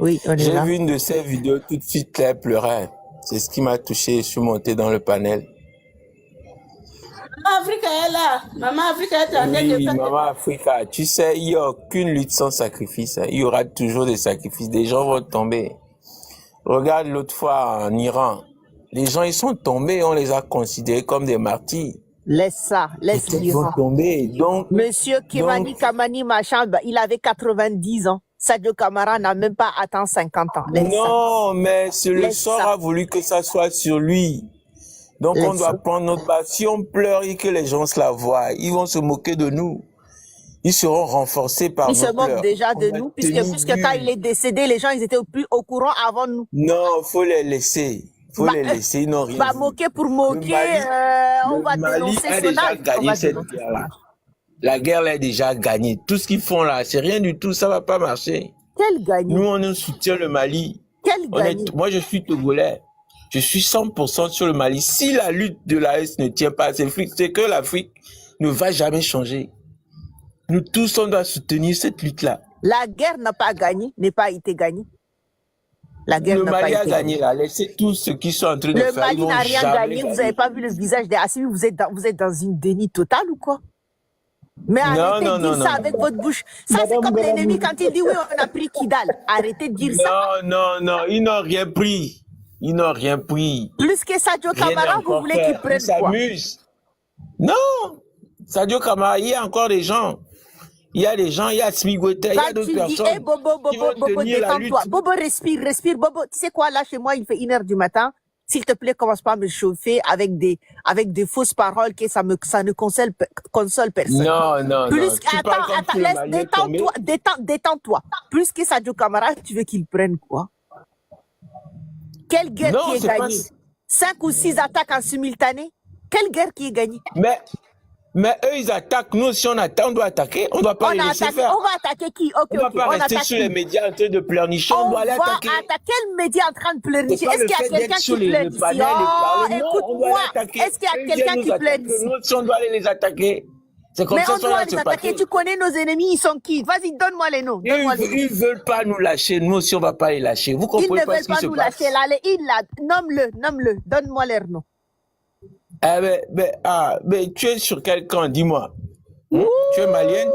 Oui, on est J'ai là. vu une de ses vidéos, tout de suite, elle pleurait. C'est ce qui m'a touché, je suis monté dans le panel. Maman Africa est là. Maman Africa est en train de Oui, faire. Maman Africa, tu sais, il n'y a aucune lutte sans sacrifice. Il y aura toujours des sacrifices. Des gens vont tomber. Regarde l'autre fois en Iran. Les gens, ils sont tombés, on les a considérés comme des martyrs. Laisse ça, laisse Ils vont l'Iran. tomber. Monsieur Kimani Kamani machin, il avait 90 ans. Sadio Camara n'a même pas atteint 50 ans. Laisse Non, mais le Laisse sort ça. a voulu que ça soit sur lui. Donc on Laisse doit ça. prendre notre part. Si on pleure et que les gens se la voient, ils vont se moquer de nous. Ils seront renforcés par Il nos se moque pleurs. déjà On de va nous, puisque tenir quand il dur. est décédé, les gens ils étaient au courant avant nous. Non, faut les laisser. Faut Bah, les laisser, ils n'ont rien bah vu. moquer pour Le moquer, Mali, on va le Mali dénoncer a son déjà âge. On gagné va cette dénoncer son guerre-là. âge. La guerre là est déjà gagnée. Tout ce qu'ils font là, c'est rien du tout, ça va pas marcher. Quel gagné? Nous, on soutient le Mali. Quel gagné? Moi, je suis togolais. Je suis 100% sur le Mali. Si la lutte de l'AS ne tient pas, c'est que l'Afrique ne va jamais changer. Nous tous, on doit soutenir cette lutte-là. La guerre n'a pas gagné, n'est pas été gagnée. La guerre Le n'a pas Mali a été gagné gagnée. là. Laissez tous ceux qui sont en train de Le faire. Ils Mali vont n'a rien jamais gagné. Vous gagner. n'avez pas vu le visage d'Assimi, vous êtes dans une déni totale ou quoi? Mais Non, arrêtez non, de dire non, ça non. avec votre bouche. Ça, c'est Madame comme l'ennemi Galamou, quand il dit oui, on a pris Kidal. Arrêtez de dire ça. Non, non, non. Ils n'ont rien pris. Ils n'ont rien pris. Plus que Sadio Rien n'est Camara, vous encore voulez qu'il fait. Ils prenne quoi? s'amusent. Non. Sadio Kamara, il y a encore des gens. Il y a des gens, il y a Smigwete, il y a Quand d'autres tu dis, personnes hey Bobo, qui Bobo, vont Bobo, tenir la lutte. détends-toi. Bobo, respire. Bobo, tu sais quoi, là, chez moi, il fait 1h du matin. S'il te plaît, commence pas à me chauffer avec des fausses paroles que ça ne console personne. Non, non, Plus non. Tu parles comme si le laisse, Mali est tombé. détends-toi. Plus que Sadio Camara, tu veux qu'il prenne quoi? Quelle guerre Non, qui est c'est pas... gagnée? 5 ou 6 attaques en simultané? Quelle guerre qui est gagnée? Mais eux, ils attaquent. Nous aussi, on attaque. On doit attaquer. On ne doit pas les laisser faire. On va attaquer qui? Ok, On ne doit pas on rester attaque sur qui? les médias en train de pleurnicher. On On doit aller va attaquer. attaquer. Quel média en train de C'est pleurnicher? pas Est-ce le qu'il y a fait d'être quelqu'un sur qui pleure le ici? panel et parler. Oh, Non, on doit écoute-moi. aller attaquer. Est-ce qu'il y a Eux quelqu'un viennent qui nous pleure attaquer. ici? Nous aussi, on doit aller les attaquer. C'est comme Mais ça on qu'on doit va les se attaquer. passer. Tu connais nos ennemis, ils sont qui? Vas-y, donne-moi les noms. Donne-moi les noms. Ils ne veulent pas nous lâcher. Nous aussi, on ne va pas les lâcher. Vous Ils comprenez ne pas veulent ce qui pas se nous passe? lâcher. Là, nomme-le. Donne-moi leurs noms. Mais tu es sur quel camp? Dis-moi. Tu es malienne?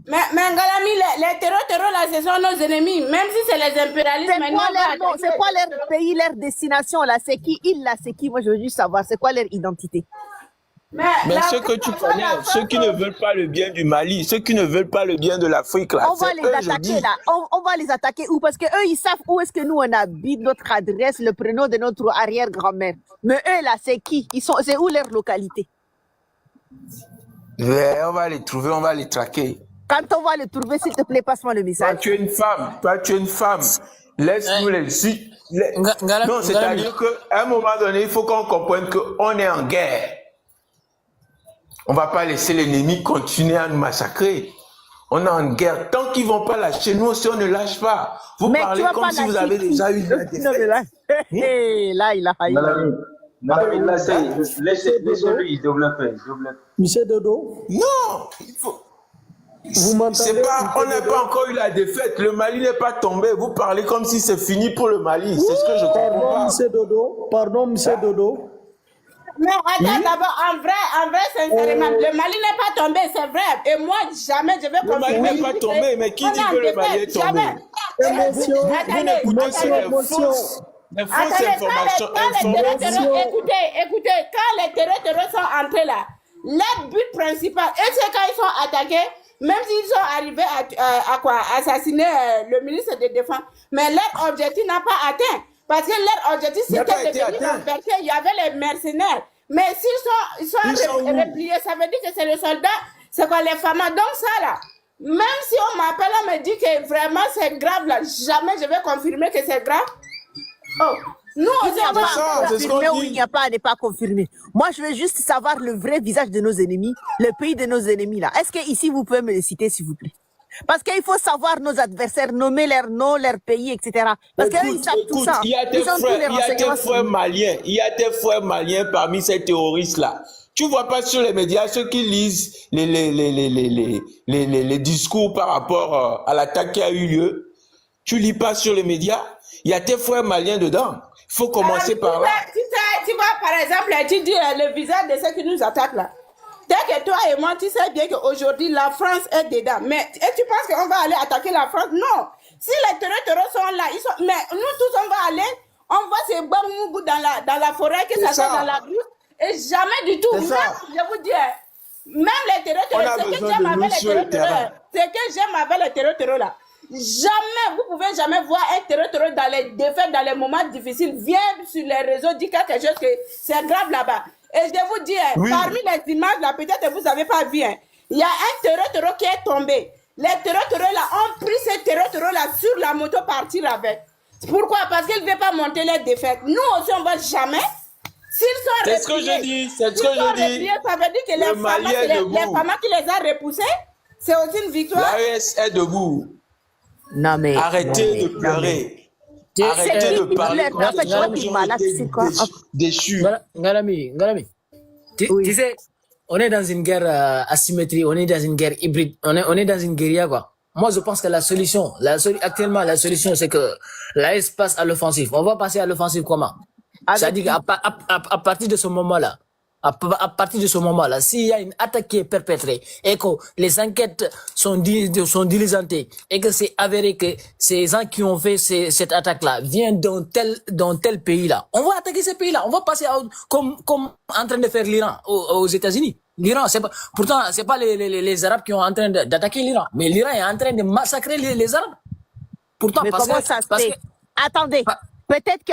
Mais Ngalami, les terreaux là, ce sont nos ennemis. Même si c'est les impérialistes, C'est mais quoi nous, on va leur nom? attaquer C'est quoi les leur terreaux. pays, leur destination là? C'est qui? Il là, c'est qui? Moi, je veux juste savoir. C'est quoi leur identité? Mais Mais la ceux que tu connais, ceux qui ne veulent pas le bien du Mali, ceux qui ne veulent pas le bien de l'Afrique, là, On va c'est les eux, je attaquer dis. là. On va les attaquer où? Parce que eux, ils savent où est-ce que nous on habite, notre adresse, le prénom de notre arrière-grand-mère. Mais eux là, c'est qui? C'est où leur localité? Mais on va les trouver, on va les traquer. Quand on va les trouver, s'il te plaît, passe-moi le Toi, message. tu es une femme. Toi, tu es une femme. Laisse-nous les... Non, c'est-à-dire qu'à un moment donné, il faut qu'on comprenne qu'on est en guerre. On ne va pas laisser l'ennemi continuer à nous massacrer. On est en guerre. Tant qu'ils ne vont pas lâcher, nous aussi, on ne lâche pas. Vous Mais parlez tu vas comme pas si vous lâcher avez qui? déjà eu la Non, mais défaite. là, là, il a failli. Madame, laissez-lui développer. Monsieur Dodo, Non, il faut... vous m'entendez? On n'a pas encore eu la défaite. Le Mali n'est pas tombé. Vous parlez comme si c'est fini pour le Mali. C'est ce que je comprends Pardon, pas. monsieur Dodo. Pardon, monsieur Dodo. Mais attends d'abord, en vrai, sincèrement, le Mali n'est pas tombé, c'est vrai. Et moi, jamais je vais Le Mali confirmer. n'est pas tombé, mais qui dit que le Mali est tombé? Jamais. Émotion, Vous n'écoutez que les émotion. fausses informations. Écoutez, quand les terreaux sont entrés là, leur but principal, et c'est quand ils sont attaqués, même s'ils sont arrivés à assassiner le ministre de Défense, mais leur objectif n'a pas atteint. Parce que leur objectif, Il n'a pas c'était de été venir atteint. embarquer. Il y avait les mercenaires. Mais s'ils sont où? repliés, ça veut dire que c'est les soldats, c'est quoi les femmes. Donc ça là, même si on m'appelle, on me dit que vraiment c'est grave là, jamais je vais confirmer que c'est grave. Oh, nous Il aussi n'y a on va pas à c'est ce qu'on confirmer ou dit. il n'y a pas à ne pas confirmer. Moi, je veux juste savoir le vrai visage de nos ennemis, le pays de nos ennemis là. Est-ce que ici vous pouvez me le citer, s'il vous plaît? Parce qu'il faut savoir nos adversaires, nommer leurs noms, leur pays, etc. Parce qu'ils savent tout ça. Il y a des frères maliens. Il y a des frères maliens parmi ces terroristes-là. Tu vois pas sur les médias ceux qui lisent les discours par rapport à l'attaque qui a eu lieu. Tu lis pas sur les médias. Il y a tes frères maliens dedans. Il faut commencer par là. Tu vois, par exemple, tu dis le visage de ceux qui nous attaquent là. Dès que toi et moi, tu sais bien qu'aujourd'hui, la France est dedans. Mais et tu penses qu'on va aller attaquer la France? Non. Si les terroristes sont là, mais nous tous, on va aller, on va se battre dans la forêt, que ça soit dans la rue. Et jamais du tout. Même, je vous dis, même les terroristes, ce que j'aime avec les terroristes là. Jamais, vous pouvez jamais voir un terroriste dans les défaites, dans les moments difficiles, vient sur les réseaux, dit quelque chose que c'est grave là-bas. Et je vous dis, parmi les images là, peut-être vous n'avez pas vu, il y a un terroriste qui est tombé. Les terroristes là ont pris ce terroriste là sur la moto, partir avec. Pourquoi? Parce qu'ils ne veulent pas monter les défaites. Nous aussi, on ne va jamais. S'ils sont c'est ce que je dis, c'est ce que je dis. Ça veut dire que les femmes qui les a repoussés, c'est aussi une victoire. L'AES est debout. Non mais arrêtez de pleurer. Arrêtez de parler déchu. Ngalami. Tu sais, on est dans une guerre asymétrique, on est dans une guerre hybride, on est dans une guérilla quoi. Moi je pense que actuellement la solution c'est que l'AES passe à l'offensive. On va passer à l'offensive comment? C'est-à-dire qu'à partir de ce moment-là, s'il y a une attaque qui est perpétrée et que les enquêtes sont diligentées et que c'est avéré que ces gens qui ont fait cette attaque-là viennent dans tel pays-là, on va attaquer ces pays-là. On va passer comme en train de faire l'Iran aux États-Unis. L'Iran, pourtant, c'est pas les Arabes qui sont en train d'attaquer l'Iran, mais l'Iran est en train de massacrer les Arabes. Pourtant, mais comment ça se fait? Attendez. Peut-être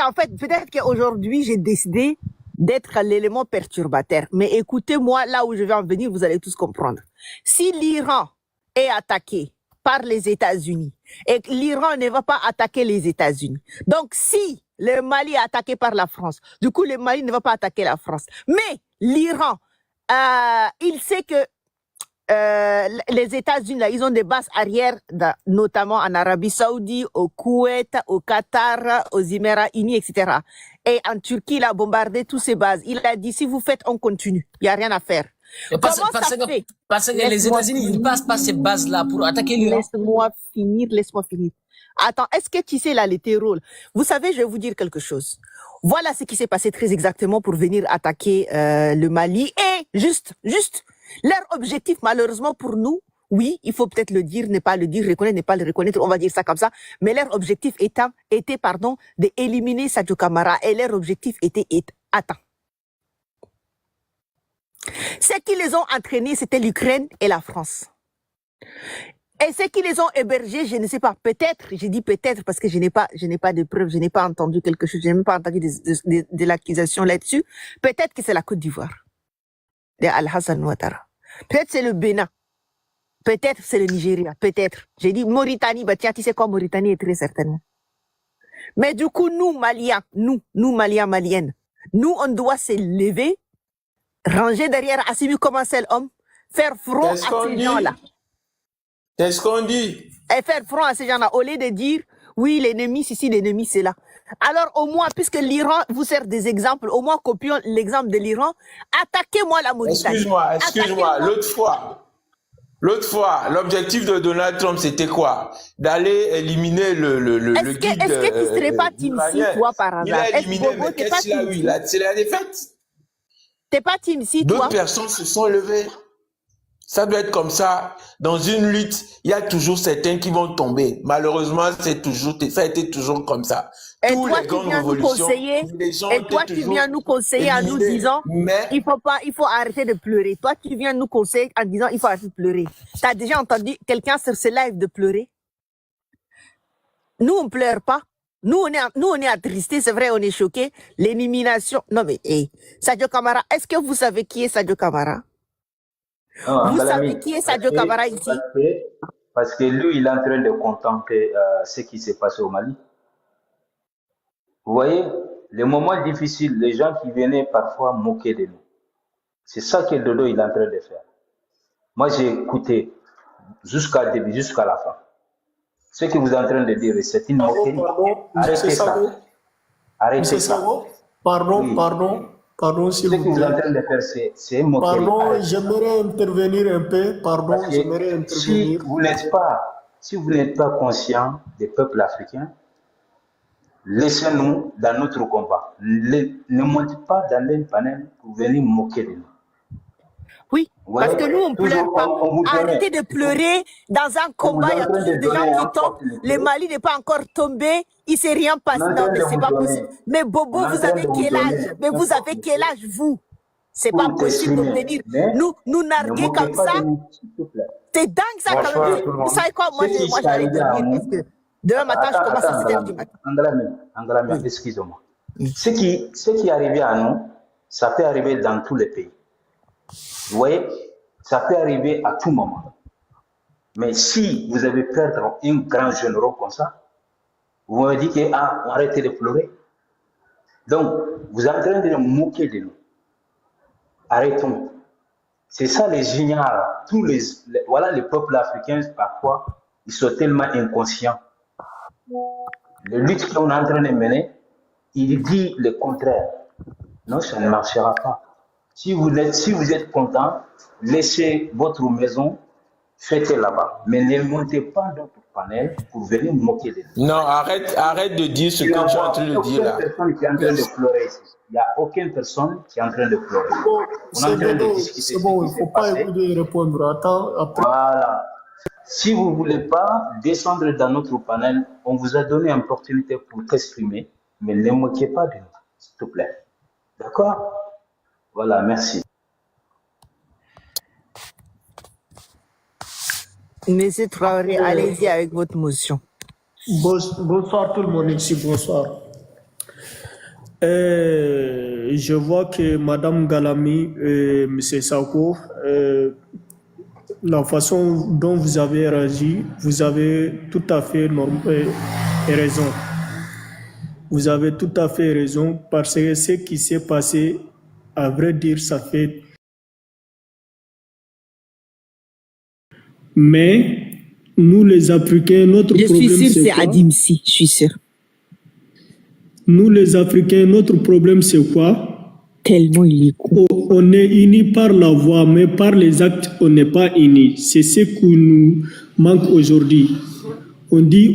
qu'aujourd'hui, j'ai décidé d'être l'élément perturbateur. Mais écoutez-moi, là où je vais en venir, vous allez tous comprendre. Si l'Iran est attaqué par les États-Unis et que l'Iran ne va pas attaquer les États-Unis, donc si le Mali est attaqué par la France, du coup, le Mali ne va pas attaquer la France. Mais l'Iran, il sait que les États-Unis, là, ils ont des bases arrières, notamment en Arabie Saoudite, au Koweït, au Qatar, aux Émirats Unis, etc. Et en Turquie, il a bombardé toutes ces bases. Il a dit, si vous faites, on continue. Il n'y a rien à faire. Parce que les États-Unis, ils passent par ces bases-là pour attaquer l'Iran. Laisse-moi finir. Attends, est-ce que tu sais là, les terroristes? Vous savez, je vais vous dire quelque chose. Voilà ce qui s'est passé très exactement pour venir attaquer le Mali. Et juste, leur objectif, malheureusement pour nous, oui, il faut peut-être le dire, ne pas le dire, reconnaître, ne pas le reconnaître, on va dire ça comme ça, mais leur objectif était d'éliminer Sadio Camara et leur objectif était atteint. Ceux qui les ont entraînés, c'était l'Ukraine et la France. Et ceux qui les ont hébergés, je ne sais pas, peut-être, j'ai dit peut-être parce que je n'ai pas de preuves, je n'ai pas entendu quelque chose, je n'ai même pas entendu de l'accusation là-dessus. Peut-être que c'est la Côte d'Ivoire, de Al-Hassan Ouattara. Peut-être c'est le Bénin. Peut-être c'est le Nigeria, peut-être. J'ai dit Mauritanie, bah tiens, tu sais quoi, Mauritanie est très certainement. Mais du coup, nous, Maliens, Maliens, Maliennes, nous, on doit se lever, ranger derrière Assimi comme un seul homme, faire front à ces gens-là. C'est ce qu'on dit. Et faire front à ces gens-là, au lieu de dire, oui, l'ennemi, c'est ci, l'ennemi, c'est là. Alors, au moins, puisque l'Iran vous sert des exemples, au moins, copions l'exemple de l'Iran, attaquez-moi la Mauritanie. Excuse-moi, l'autre fois, l'objectif de Donald Trump, c'était quoi? D'aller éliminer le guide. Est-ce que tu ne serais pas Team C, toi, par hasard? Il a éliminé, mais qu'est-ce qu'il a eu? C'est la défaite. T'es pas Team C, toi? D'autres personnes se sont levées. Ça doit être comme ça. Dans une lutte, il y a toujours certains qui vont tomber. Malheureusement, ça a été toujours comme ça. Et toi, tu viens nous conseiller en nous disant, il faut arrêter de pleurer. Toi, tu viens nous conseiller en disant, il faut arrêter de pleurer. T'as déjà entendu quelqu'un sur ce live de pleurer? Nous, on pleure pas. Nous, on est attristés, c'est vrai, on est choqués. L'élimination. Non, mais, Sadio Camara, est-ce que vous savez qui est Sadio Camara? Vous savez qui est Sadio Camara ici? Parce que lui, il est en train de contempler ce qui s'est passé au Mali. Vous voyez, les moments difficiles, les gens qui venaient parfois moquer de nous. C'est ça que Dodo il est en train de faire. Moi, j'ai écouté jusqu'à début, jusqu'à la fin. Ce que vous êtes en train de dire, c'est une moquerie. Arrêtez ça. Arrêtez ça. Pardon, s'il Ce vous que vous êtes en plaît. train de faire, c'est une moquerie. Pardon, j'aimerais intervenir un peu. Pardon, Parce j'aimerais que intervenir. si vous n'êtes pas conscient des peuples africains, laissez-nous dans notre combat. Ne montez pas dans les panels pour venir moquer de nous. Oui, Ouais, parce que nous, on ne pleure pas. Arrêtez de pleurer. Dans un combat, il y a toujours des gens qui tombent. Le Mali n'est pas encore tombé. Il ne s'est rien passé. Non, mais c'est pas possible. Mais Bobo, vous avez quel âge? Mais vous avez quel âge, vous? C'est pas possible de venir nous narguer comme ça. C'est dingue ça quand même. Vous savez quoi? Moi, j'allais dormir parce que demain matin, je commence à 7h du matin. Angela, excusez-moi. Ce qui est arrivé à nous, ça peut arriver dans tous les pays. Vous voyez, ça peut arriver à tout moment. Mais si vous avez perdre un grand général comme ça, vous m'avez dit que arrêtez de pleurer. Donc, vous êtes en train de nous moquer de nous. Arrêtons. C'est ça les ignorants. Voilà, les peuples africains, parfois, ils sont tellement inconscients. Le lutte qu'on est en train de mener, il dit le contraire. Non, ça ne marchera pas. Si vous êtes content, laissez votre maison, faites-la là-bas. Mais ne montez pas dans votre panel pour venir moquer de nous. Non, arrête de dire ce que tu es en train de dire là. Il n'y a aucune personne qui est en train de pleurer ici. Il y a aucune personne qui est en train de pleurer. On est en train de discuter. C'est bon, il ne faut pas écouter répondre. Attends, après. Voilà. Si vous ne voulez pas descendre dans notre panel, on vous a donné une opportunité pour t'exprimer, mais ne moquez pas de nous, s'il te plaît. D'accord? Voilà, merci. Monsieur Traoré, allez-y avec votre motion. Bonsoir tout le monde ici, bonsoir. Je vois que Madame Galami et M. Sako, la façon dont vous avez réagi, vous avez tout à fait raison. Vous avez tout à fait raison parce que ce qui s'est passé, à vrai dire, ça fait... Mais nous les Africains, notre problème c'est quoi? Je suis sûre c'est Adimsi, je suis sûre. Nous les Africains, notre problème c'est quoi? Tellement il est con. On est unis par la voix, mais par les actes, on n'est pas unis. C'est ce qui nous manque aujourd'hui. On dit